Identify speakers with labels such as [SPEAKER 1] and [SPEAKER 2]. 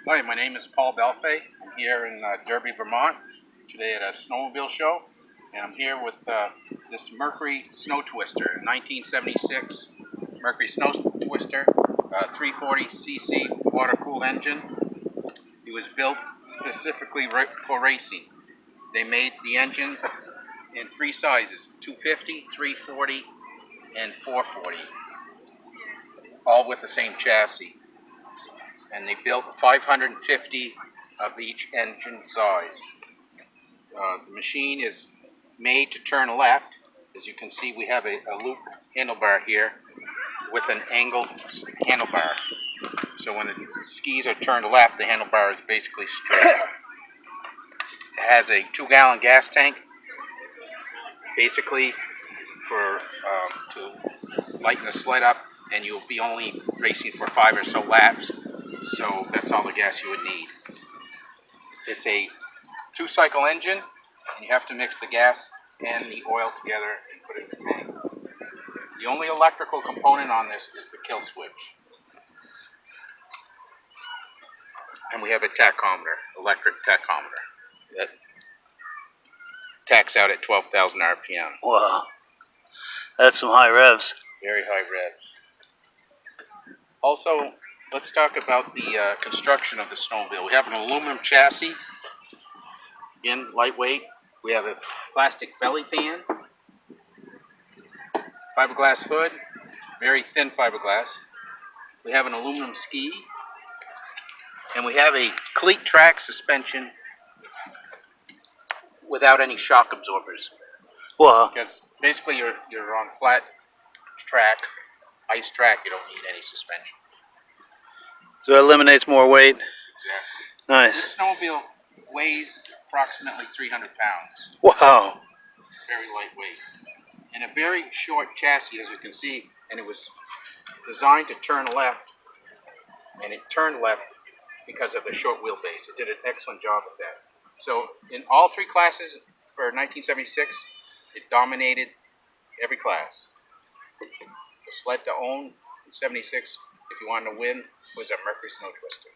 [SPEAKER 1] Hi, my name is Paul Bellefeuille. I'm here in Derby, Vermont, today at a snowmobile show, and I'm here with this Mercury Snow Twister, 1976 Mercury Snow Twister, 340cc water-cooled engine. It was built specifically for racing. They made the engine in three sizes: 250, 340, and 440, all with the same chassis. And they built 550 of each engine size. The machine is made to turn left. As you can see, we have a loop handlebar here with an angled handlebar. So when the skis are turned left, the handlebar is basically straight. It has a 2-gallon gas tank, basically for to lighten the sled up, and you'll be only racing for 5 or so laps. So that's all the gas you would need. It's a 2-cycle engine, and you have to mix the gas and the oil together and put it in the tank. The only electrical component on this is the kill switch. And we have a tachometer, electric tachometer, that tacks out at 12,000 RPM.
[SPEAKER 2] Wow, that's some high revs.
[SPEAKER 1] Very high revs. Also, let's talk about the construction of the snowmobile. We have an aluminum chassis, again, lightweight. We have a plastic belly pan, fiberglass hood, very thin fiberglass. We have an aluminum ski, and we have a cleat track suspension without any shock absorbers.
[SPEAKER 2] Wow.
[SPEAKER 1] Because basically you're on flat track, ice track, you don't need any suspension.
[SPEAKER 2] So it eliminates more weight.
[SPEAKER 1] Exactly.
[SPEAKER 2] Nice.
[SPEAKER 1] This snowmobile weighs approximately 300 pounds.
[SPEAKER 2] Wow.
[SPEAKER 1] Very lightweight. And a very short chassis, as you can see, and it was designed to turn left, and it turned left because of the short wheelbase. It did an excellent job of that. So in all 3 classes for 1976, it dominated every class. The sled to own in 76, if you wanted to win, was a Mercury Snow Twister.